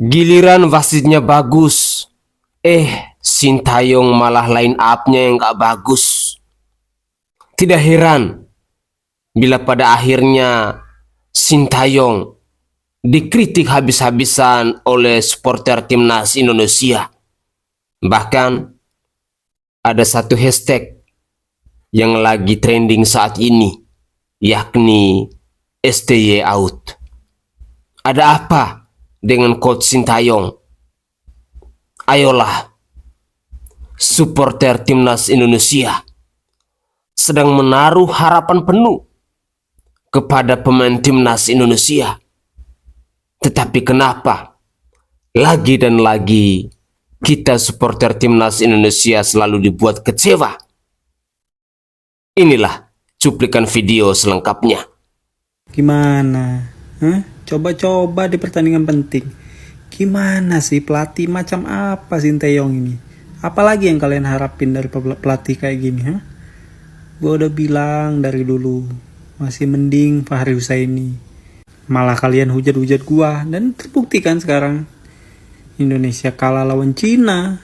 Giliran wasitnya bagus, Sintayong malah line up-nya yang gak bagus. Tidak heran bila pada akhirnya Sintayong dikritik habis-habisan oleh supporter timnas Indonesia. Bahkan ada satu hashtag yang lagi trending saat ini, yakni STY out. Ada apa dengan coach Sintayong? Ayolah, supporter timnas Indonesia sedang menaruh harapan penuh kepada pemain timnas Indonesia. Tetapi kenapa lagi dan lagi kita supporter timnas Indonesia selalu dibuat kecewa? Inilah cuplikan video selengkapnya. Gimana? Coba-coba di pertandingan penting. Gimana sih pelatih macam apa Sintayong ini? Apalagi yang kalian harapin dari pelatih kayak gini? Gue udah bilang dari dulu, masih mending Fahri Husaini. Malah kalian hujat-hujat gua, dan terbukti kan sekarang Indonesia kalah lawan Cina.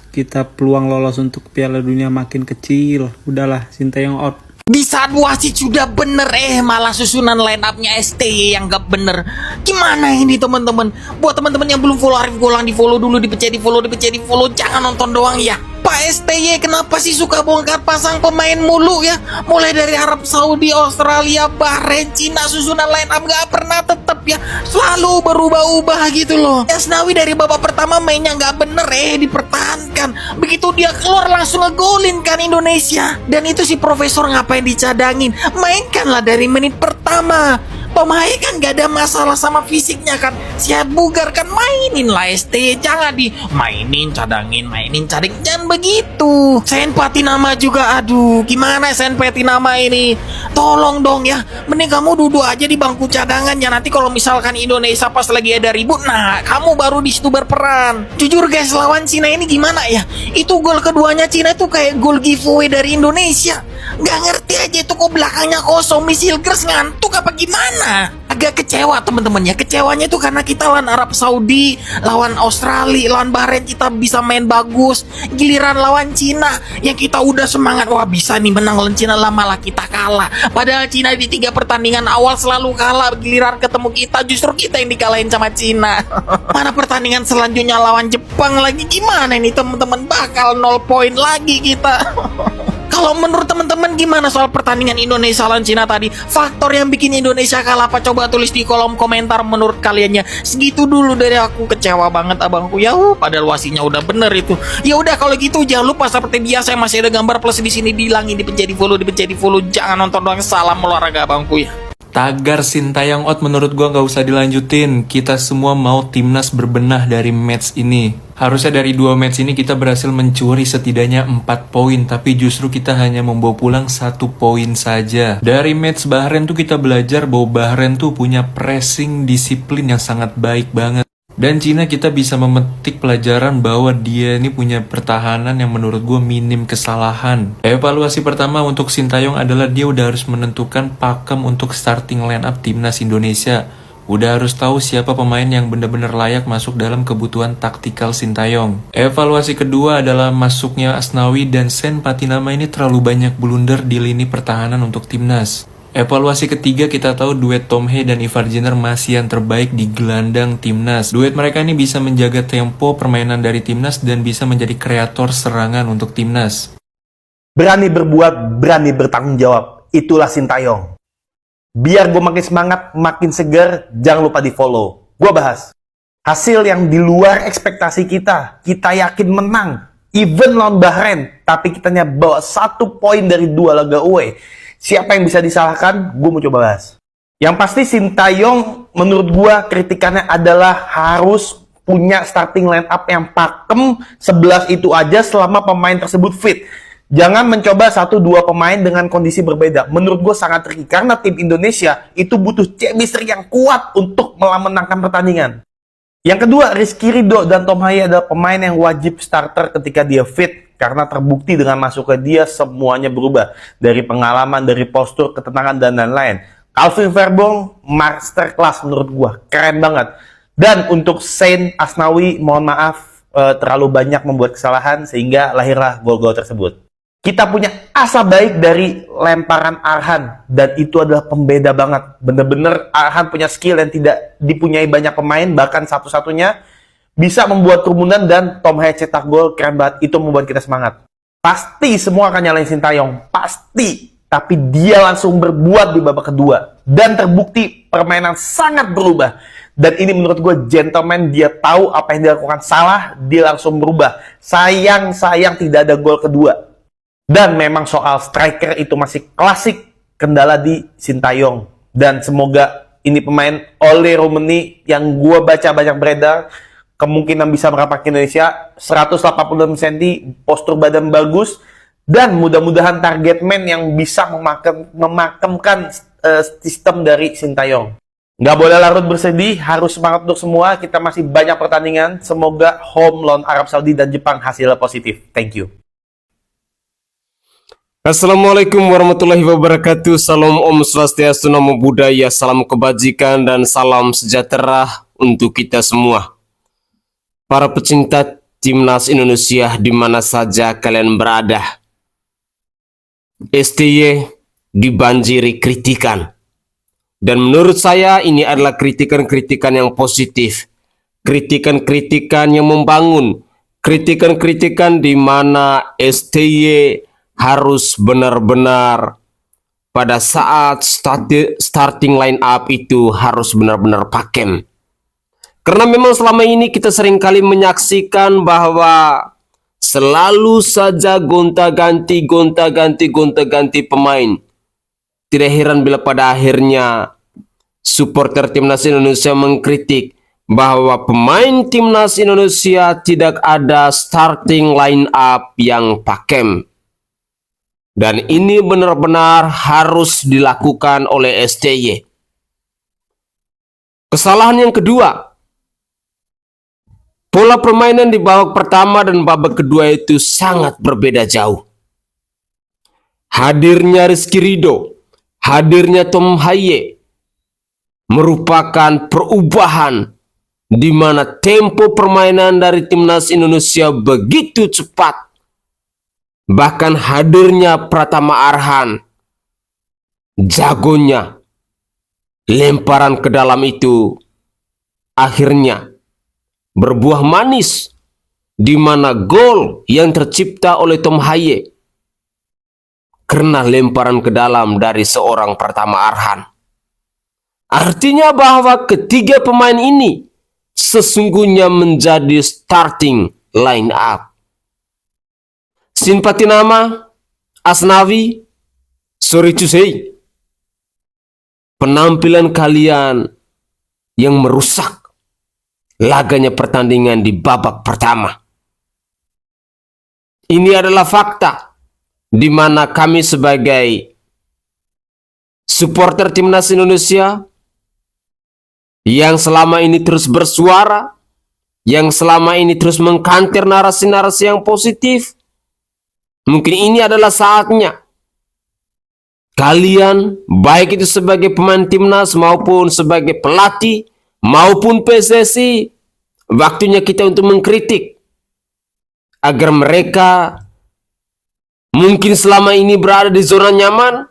Kita peluang lolos untuk Piala Dunia makin kecil. Udahlah, Sintayong out. Di saat wasit sudah bener malah susunan line up-nya STY yang gak bener. Gimana ini teman-teman? Buat teman-teman yang belum follow Arif Golang, di follow dulu, dipencet di follow, jangan nonton doang ya. Pak STY kenapa sih suka bongkar pasang pemain mulu ya? Mulai dari Arab Saudi, Australia, Bahrain, Cina, susunan line up gak pernah tetep ya. Selalu berubah-ubah gitu loh. Asnawi dari babak pertama mainnya gak bener dipertahankan. Begitu dia keluar langsung ngegolin kan Indonesia. Dan itu si profesor ngapain dicadangin? Mainkanlah dari menit pertama. Pemain kan gak ada masalah sama fisiknya kan. Siap bugar kan, mainin lah ST. Jangan mainin cadangin. Jangan begitu. Sen Patinama juga, aduh gimana Sen Patinama ini? Tolong dong ya, mending kamu duduk aja di bangku cadangan ya. Nanti kalau misalkan Indonesia pas lagi ada ribut, nah kamu baru di situ berperan. Jujur guys, lawan Cina ini gimana ya? Itu gol keduanya Cina itu kayak gol giveaway dari Indonesia. Gak ngerti aja itu kok belakangnya kosong. Misil Gers ngantuk apa gimana? Agak kecewa teman-teman ya. Kecewanya itu karena kita lawan Arab Saudi, lawan Australia, lawan Bahrain kita bisa main bagus. Giliran lawan Cina yang kita udah semangat, wah bisa nih menang lawan Cina, lah malah kita kalah. Padahal Cina di 3 pertandingan awal selalu kalah. Giliran ketemu kita justru kita yang dikalahin sama Cina. Mana pertandingan selanjutnya lawan Jepang lagi, gimana ini teman-teman? Bakal 0 poin lagi kita. Kalau menurut teman-teman gimana soal pertandingan Indonesia lawan Cina tadi? Faktor yang bikin Indonesia kalah apa? Coba tulis di kolom komentar menurut kaliannya. Segitu dulu dari aku, kecewa banget abangku ya. Padahal wasinya udah bener itu. Ya udah kalau gitu jangan lupa seperti biasa masih ada gambar plus di sini, bilangin dipencet di follow. Jangan nonton doang, salam olahraga abangku ya. Tagar Sintayong out menurut gua nggak usah dilanjutin. Kita semua mau timnas berbenah dari match ini. Harusnya dari 2 match ini kita berhasil mencuri setidaknya 4 poin, tapi justru kita hanya membawa pulang 1 poin saja. Dari match Bahrain tuh kita belajar bahwa Bahrain tuh punya pressing disiplin yang sangat baik banget. Dan Cina kita bisa memetik pelajaran bahwa dia ini punya pertahanan yang menurut gue minim kesalahan. Evaluasi pertama untuk Sintayong adalah dia udah harus menentukan pakem untuk starting line up timnas Indonesia. Udah harus tahu siapa pemain yang benar-benar layak masuk dalam kebutuhan taktikal Sintayong. Evaluasi kedua adalah masuknya Asnawi dan Sen Patinama ini terlalu banyak blunder di lini pertahanan untuk timnas. Evaluasi ketiga, kita tahu duet Tom Hee dan Ivar Jenner masih yang terbaik di gelandang timnas. Duet mereka ini bisa menjaga tempo permainan dari timnas dan bisa menjadi kreator serangan untuk timnas. Berani berbuat, berani bertanggung jawab. Itulah Sintayong. Biar gue makin semangat, makin segar, jangan lupa di follow. Gue bahas hasil yang di luar ekspektasi kita. Kita yakin menang. Even lawan Bahrain, tapi kitanya bawa 1 poin dari 2 laga away. Siapa yang bisa disalahkan? Gue mau coba bahas. Yang pasti Sintayong menurut gue kritikannya adalah harus punya starting line up yang pakem 11 itu aja selama pemain tersebut fit. Jangan mencoba 1-2 pemain dengan kondisi berbeda. Menurut gue sangat tricky karena tim Indonesia itu butuh chemistry yang kuat untuk memenangkan pertandingan. Yang kedua, Rizky Ridho dan Tom Hee adalah pemain yang wajib starter ketika dia fit. Karena terbukti dengan masuknya dia semuanya berubah. Dari pengalaman, dari postur, ketenangan, dan lain-lain. Calvin Verboom, masterclass menurut gua. Keren banget. Dan untuk Saint Asnawi, mohon maaf terlalu banyak membuat kesalahan sehingga lahirlah gol-gol tersebut. Kita punya asa baik dari lemparan Arhan dan itu adalah pembeda banget. Bener-bener Arhan punya skill yang tidak dipunyai banyak pemain, bahkan satu-satunya bisa membuat kerumunan dan Tom Haye cetak gol, keren banget. Itu membuat kita semangat. Pasti semua akan nyalain Sintayong, pasti. Tapi dia langsung berbuat di babak kedua dan terbukti permainan sangat berubah. Dan ini menurut gue gentleman, dia tahu apa yang dia lakukan salah, dia langsung berubah. Sayang tidak ada gol kedua. Dan memang soal striker itu masih klasik, kendala di Sintayong. Dan semoga ini pemain Ole Romeni yang gue baca banyak beredar, kemungkinan bisa merapat ke Indonesia, 186 cm, postur badan bagus, dan mudah-mudahan target man yang bisa memakemkan sistem dari Sintayong. Nggak boleh larut bersedih, harus semangat untuk semua, kita masih banyak pertandingan, semoga home lawan Arab Saudi dan Jepang hasilnya positif. Thank you. Assalamualaikum warahmatullahi wabarakatuh. Salam Om Swastiastu, Namo Buddhaya, salam kebajikan dan salam sejahtera untuk kita semua. Para pecinta timnas Indonesia di mana saja kalian berada. STY dibanjiri kritikan. Dan menurut saya ini adalah kritikan-kritikan yang positif. Kritikan-kritikan yang membangun. Kritikan-kritikan di mana STY harus benar-benar pada saat starting line up itu harus benar-benar pakem. Karena memang selama ini kita seringkali menyaksikan bahwa selalu saja gonta-ganti pemain. Tidak heran bila pada akhirnya supporter timnas Indonesia mengkritik bahwa pemain timnas Indonesia tidak ada starting line up yang pakem. Dan ini benar-benar harus dilakukan oleh STY. Kesalahan yang kedua, pola permainan di babak pertama dan babak kedua itu sangat berbeda jauh. Hadirnya Rizky Ridho, hadirnya Tom Haye merupakan perubahan di mana tempo permainan dari timnas Indonesia begitu cepat. Bahkan hadirnya Pratama Arhan, jagonya, lemparan ke dalam itu akhirnya berbuah manis, di mana gol yang tercipta oleh Tom Haye karena lemparan ke dalam dari seorang Pratama Arhan. Artinya bahwa ketiga pemain ini sesungguhnya menjadi starting line up. Simpati nama Asnawi, sorry to say, penampilan kalian yang merusak laganya pertandingan di babak pertama. Ini adalah fakta di mana kami sebagai supporter timnas Indonesia yang selama ini terus bersuara, yang selama ini terus mengkanter narasi-narasi yang positif, mungkin ini adalah saatnya kalian, baik itu sebagai pemain timnas maupun sebagai pelatih maupun PSSI, waktunya kita untuk mengkritik agar mereka mungkin selama ini berada di zona nyaman,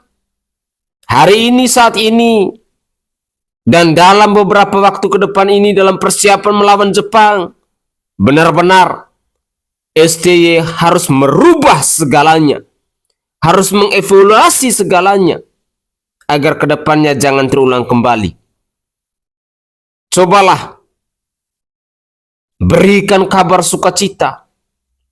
hari ini, saat ini, dan dalam beberapa waktu ke depan ini dalam persiapan melawan Jepang, benar-benar STY harus merubah segalanya, harus mengevaluasi segalanya, agar kedepannya jangan terulang kembali. Cobalah berikan kabar sukacita,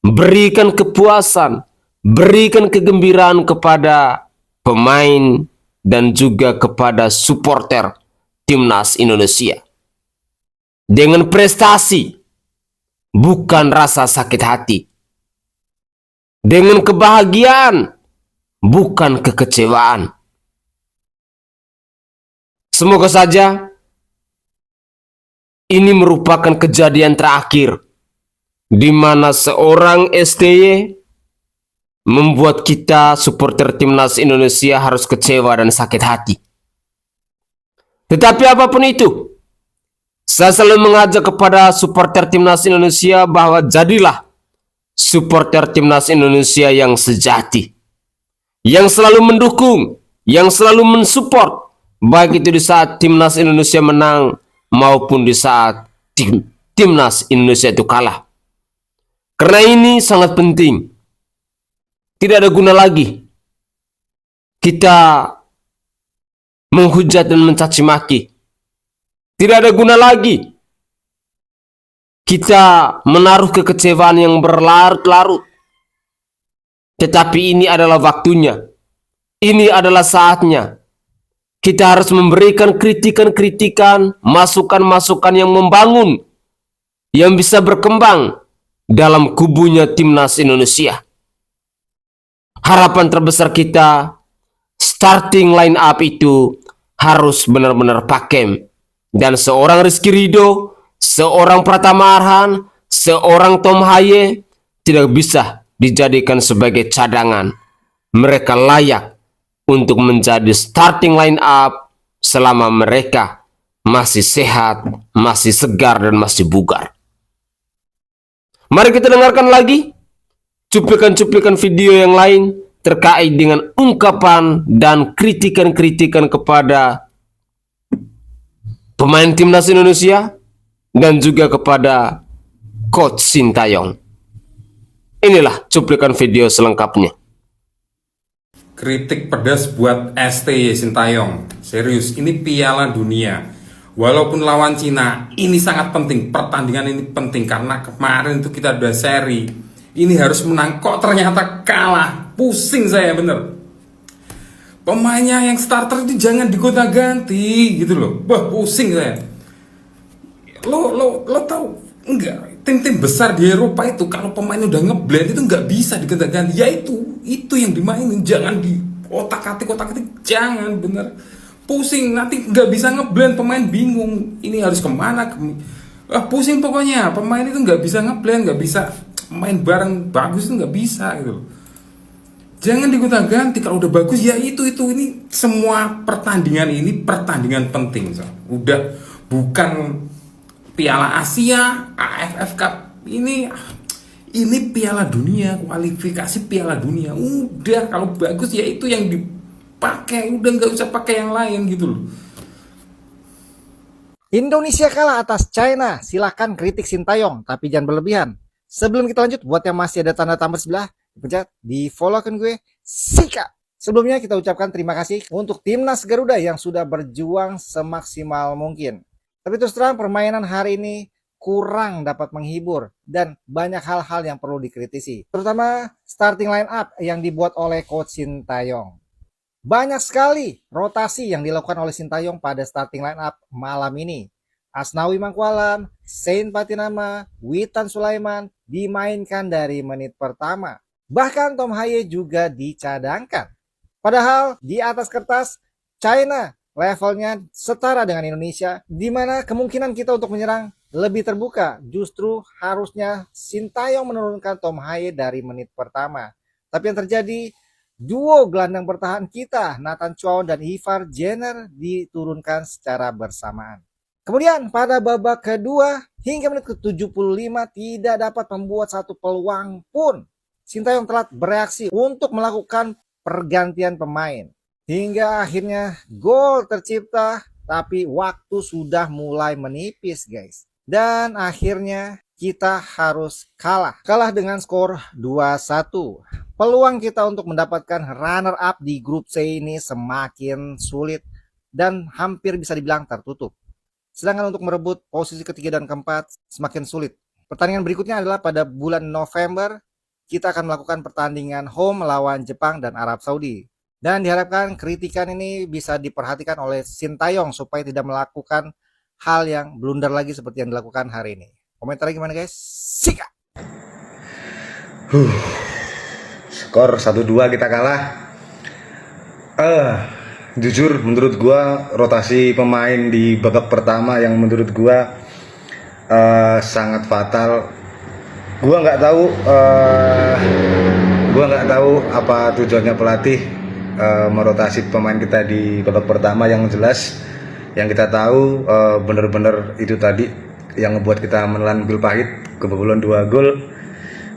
berikan kepuasan, berikan kegembiraan kepada pemain dan juga kepada supporter timnas Indonesia. Dengan prestasi, bukan rasa sakit hati. Dengan kebahagiaan, bukan kekecewaan. Semoga saja ini merupakan kejadian terakhir di mana seorang STY membuat kita supporter timnas Indonesia harus kecewa dan sakit hati. Tetapi apapun itu, Saya selalu mengajak kepada supporter timnas Indonesia bahwa jadilah supporter timnas Indonesia yang sejati, yang selalu mendukung, yang selalu mensupport, baik itu di saat timnas Indonesia menang maupun di saat timnas Indonesia itu kalah. Karena ini sangat penting. Tidak ada guna lagi kita menghujat dan mencaci maki. Tidak ada guna lagi kita menaruh kekecewaan yang berlarut-larut. Tetapi ini adalah waktunya. Ini adalah saatnya. Kita harus memberikan kritikan-kritikan, masukan-masukan yang membangun, yang bisa berkembang dalam kubunya timnas Indonesia. Harapan terbesar kita, starting line up itu harus benar-benar pakem. Dan seorang Rizky Ridho, seorang Pratama Arhan, seorang Tom Haye tidak bisa dijadikan sebagai cadangan. Mereka layak untuk menjadi starting line up selama mereka masih sehat, masih segar, dan masih bugar. Mari kita dengarkan lagi cuplikan-cuplikan video yang lain terkait dengan ungkapan dan kritikan-kritikan kepada pemain timnas Indonesia dan juga kepada Coach Sintayong. Inilah cuplikan video selengkapnya. Kritik pedas buat STY Sintayong. Serius, ini Piala Dunia. Walaupun lawan Cina, ini sangat penting. Pertandingan ini penting karena kemarin itu kita udah seri. Ini harus menang, kok ternyata kalah. Pusing saya bener. Pemainnya yang starter itu jangan digonta-ganti gitu loh. Wah, pusing saya. Lo tahu enggak? Tim-tim besar di Eropa itu kalau pemain udah ngeblend itu nggak bisa digonta-ganti. Ya itu yang dimainin, jangan di otak-atik, jangan, bener. Pusing, nanti nggak bisa ngeblend, pemain bingung. Ini harus kemana? Pusing pokoknya. Pemain itu nggak bisa ngeblend, nggak bisa main bareng bagus, itu nggak bisa gitu loh. Jangan digonta-ganti. Kalau udah bagus ya itu ini semua pertandingan ini pertandingan penting. So. Udah bukan Piala Asia, AFF Cup, ini Piala Dunia, kualifikasi Piala Dunia. Udah kalau bagus ya itu yang dipakai, udah nggak usah pakai yang lain gitu loh. Indonesia kalah atas China. Silahkan kritik Sintayong, tapi jangan berlebihan. Sebelum kita lanjut, buat yang masih ada tanda tambah sebelah, dipencet, di follow akun gue, Sika. Sebelumnya kita ucapkan terima kasih untuk timnas Garuda yang sudah berjuang semaksimal mungkin. Tapi terus terang permainan hari ini kurang dapat menghibur dan banyak hal-hal yang perlu dikritisi. Terutama starting line up yang dibuat oleh Coach Sintayong. Banyak sekali rotasi yang dilakukan oleh Sintayong pada starting line up malam ini. Asnawi Mangkualam, Sain Patinama, Witan Sulaiman dimainkan dari menit pertama. Bahkan Tom Haye juga dicadangkan. Padahal di atas kertas China levelnya setara dengan Indonesia, di mana kemungkinan kita untuk menyerang lebih terbuka. Justru harusnya Sintayong menurunkan Tom Haye dari menit pertama. Tapi yang terjadi, duo gelandang bertahan kita, Nathan Chow dan Ivar Jenner diturunkan secara bersamaan. Kemudian pada babak kedua hingga menit ke-75 tidak dapat membuat satu peluang pun. Sintayong telat bereaksi untuk melakukan pergantian pemain. Hingga akhirnya gol tercipta, tapi waktu sudah mulai menipis guys. Dan akhirnya kita harus kalah. Kalah dengan skor 2-1. Peluang kita untuk mendapatkan runner up di grup C ini semakin sulit dan hampir bisa dibilang tertutup. Sedangkan untuk merebut posisi ketiga dan keempat semakin sulit. Pertandingan berikutnya adalah pada bulan November. Kita akan melakukan pertandingan home melawan Jepang dan Arab Saudi. Dan diharapkan kritikan ini bisa diperhatikan oleh Sintayong supaya tidak melakukan hal yang blunder lagi seperti yang dilakukan hari ini. Komentarnya gimana guys? Sika! Skor 1-2 kita kalah. Jujur menurut gua rotasi pemain di babak pertama yang menurut gua sangat fatal. Gua nggak tahu apa tujuannya pelatih merotasi pemain kita di babak pertama. Yang jelas Yang kita tahu bener-bener itu tadi yang ngebuat kita menelan pil pahit, kebobolan 2 gol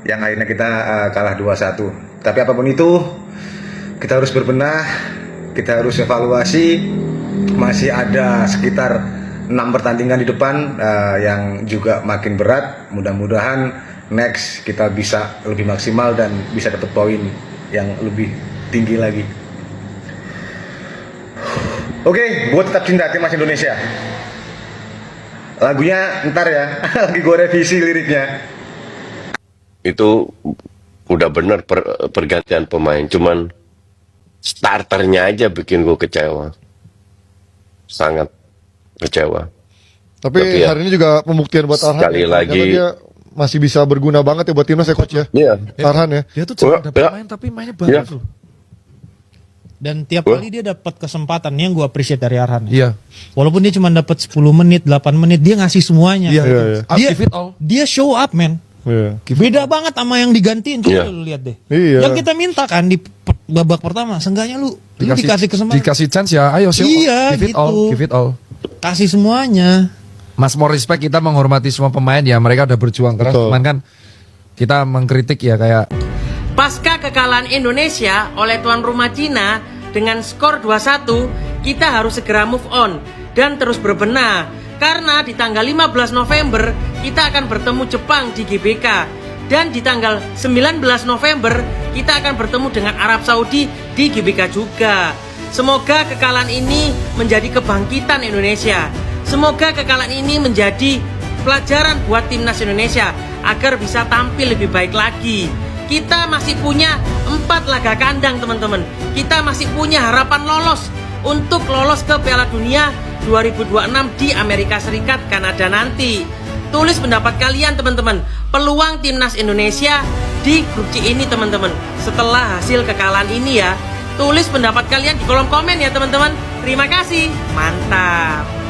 yang akhirnya kita kalah 2-1. Tapi apapun itu, kita harus berbenah, kita harus evaluasi. Masih ada sekitar 6 pertandingan di depan yang juga makin berat. Mudah-mudahan next kita bisa lebih maksimal dan bisa dapat poin yang lebih tinggi lagi. Oke, gue tetap cinta timnas Indonesia. Lagunya ntar ya, lagi gue revisi liriknya. Itu udah bener pergantian pemain, cuman starternya aja bikin gue kecewa, sangat kecewa. Tapi ya, hari ini juga pembuktian buat Arhan. sekali lagi, karena dia masih bisa berguna banget ya buat timnas ya coach ya. Iya. Arhan ya. Dia tuh cuma dapat main tapi mainnya bagus loh. Dan tiap kali dia dapat kesempatan yang gue appreciate dari Arhan. Iya. Walaupun dia cuma dapat 10 menit, 8 menit, dia ngasih semuanya. Iya. Dia, Give it all. dia show up, man. Iya. Beda banget sama yang digantiin. Coba lu lihat deh. Iya. Yang kita minta kan di babak pertama, seenggaknya lu dikasih kesempatan. Dikasih chance ya, ayo show. Iya, Give it gitu. all, give it all. Kasih semuanya. Mas, more respect, kita menghormati semua pemain ya, mereka udah berjuang keras. Betul. Cuman kan kita mengkritik ya kayak Pasca kekalahan Indonesia oleh tuan rumah Cina dengan skor 2-1, kita harus segera move on dan terus berbenah. Karena di tanggal 15 November kita akan bertemu Jepang di GBK. Dan di tanggal 19 November kita akan bertemu dengan Arab Saudi di GBK juga. Semoga kekalahan ini menjadi kebangkitan Indonesia. Semoga kekalahan ini menjadi pelajaran buat timnas Indonesia agar bisa tampil lebih baik lagi. Kita masih punya 4 laga kandang, teman-teman. Kita masih punya harapan lolos untuk lolos ke Piala Dunia 2026 di Amerika Serikat, Kanada nanti. Tulis pendapat kalian, teman-teman. Peluang timnas Indonesia di grup C ini, teman-teman. Setelah hasil kekalahan ini ya. Tulis pendapat kalian di kolom komen ya, teman-teman. Terima kasih. Mantap.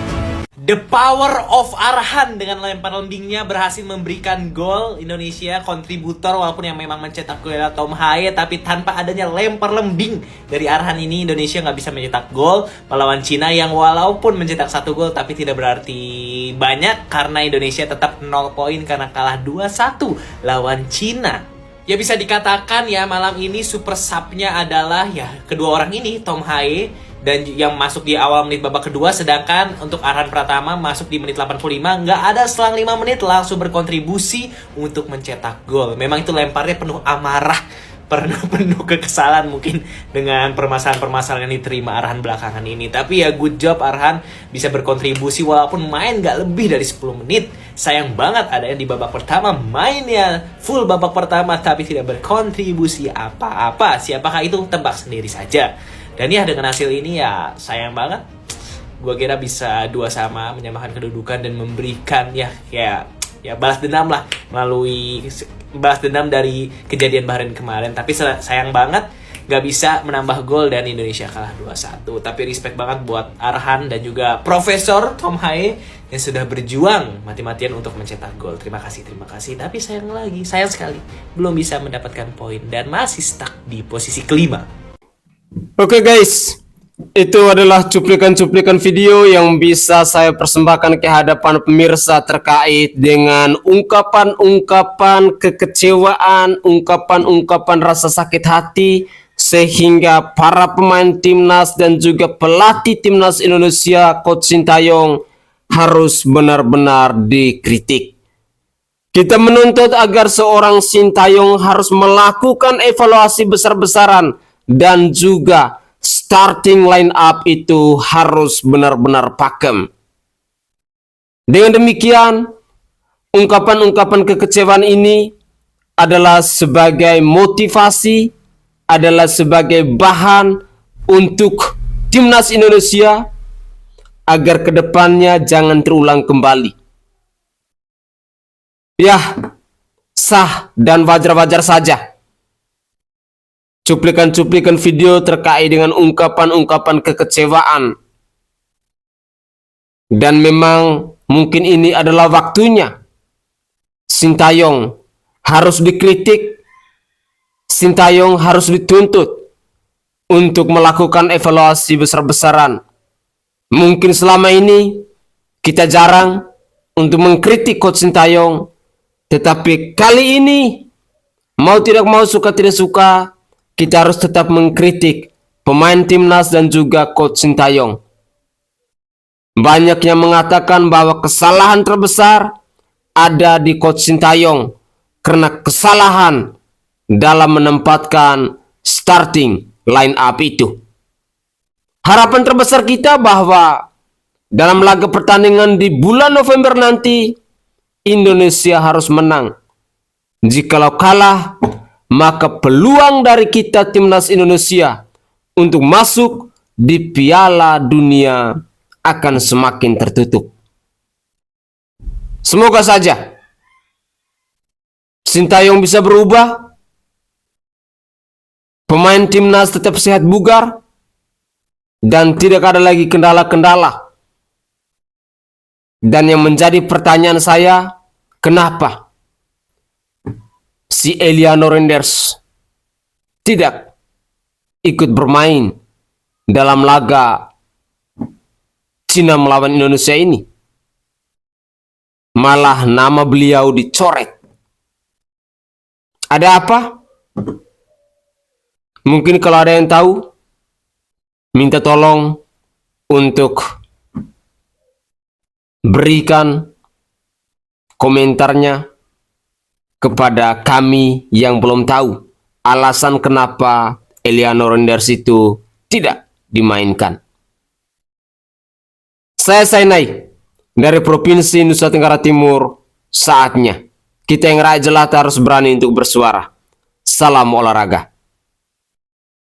The power of Arhan dengan lempar lembingnya berhasil memberikan gol. Indonesia kontributor walaupun yang memang mencetak gol adalah Tom Haye, tapi tanpa adanya lempar lembing dari Arhan ini Indonesia nggak bisa mencetak gol melawan Cina yang walaupun mencetak 1 gol tapi tidak berarti banyak karena Indonesia tetap 0 poin karena kalah 2-1 lawan Cina. Ya bisa dikatakan ya malam ini super sub-nya adalah ya kedua orang ini, Tom Haye dan yang masuk di awal menit babak kedua, sedangkan untuk Arhan Pratama masuk di menit 85, nggak ada selang 5 menit langsung berkontribusi untuk mencetak gol. Memang itu lemparnya penuh amarah, penuh kekesalan mungkin dengan permasalahan-permasalahan yang diterima Arhan belakangan ini. Tapi ya good job Arhan bisa berkontribusi walaupun main nggak lebih dari 10 menit. Sayang banget ada yang di babak pertama mainnya full babak pertama tapi tidak berkontribusi apa-apa. Siapakah itu? Tebak sendiri saja. Dan ya dengan hasil ini ya sayang banget. Gue kira bisa 2-2 menyamakan kedudukan dan memberikan ya balas dendam lah melalui balas dendam dari kejadian Bahrain kemarin. Tapi sayang banget gak bisa menambah gol dan Indonesia kalah 2-1. Tapi respect banget buat Arhan dan juga Profesor Tom Haye yang sudah berjuang mati-matian untuk mencetak gol. Terima kasih. Tapi sayang sekali belum bisa mendapatkan poin dan masih stuck di posisi kelima. Oke guys, itu adalah cuplikan-cuplikan video yang bisa saya persembahkan ke hadapan pemirsa terkait dengan ungkapan-ungkapan kekecewaan, ungkapan-ungkapan rasa sakit hati, sehingga para pemain timnas dan juga pelatih timnas Indonesia, Coach Sintayong, harus benar-benar dikritik. Kita menuntut agar seorang Sintayong harus melakukan evaluasi besar-besaran dan juga starting line up itu harus benar-benar pakem. Dengan demikian, ungkapan-ungkapan kekecewaan ini adalah sebagai motivasi, adalah sebagai bahan untuk timnas Indonesia agar kedepannya jangan terulang kembali. Ya, sah dan wajar-wajar saja cuplikan-cuplikan video terkait dengan ungkapan-ungkapan kekecewaan. Dan memang mungkin ini adalah waktunya Sintayong harus dikritik, Sintayong harus dituntut untuk melakukan evaluasi besar-besaran Mungkin selama ini kita jarang untuk mengkritik Coach Sintayong, tetapi kali ini mau tidak mau, suka tidak suka, kita harus tetap mengkritik pemain timnas dan juga Coach Sintayong. Banyak yang mengatakan bahwa kesalahan terbesar ada di Coach Sintayong karena kesalahan dalam menempatkan starting line up itu. Harapan terbesar kita bahwa dalam laga pertandingan di bulan November nanti, Indonesia harus menang. Jikalau kalah, maka peluang dari kita timnas Indonesia untuk masuk di Piala Dunia akan semakin tertutup. Semoga saja Sintayong bisa berubah, pemain timnas tetap sehat bugar, dan tidak ada lagi kendala-kendala. Dan yang menjadi pertanyaan saya, kenapa si Eliano Renders tidak ikut bermain dalam laga Cina melawan Indonesia ini? Malah nama beliau dicoret. Ada apa? Mungkin kalau ada yang tahu, minta tolong untuk berikan komentarnya kepada kami yang belum tahu alasan kenapa Eliano Renders itu tidak dimainkan. Saya Sainai dari Provinsi Nusa Tenggara Timur. Saatnya kita yang rakyat jelata harus berani untuk bersuara. Salam olahraga.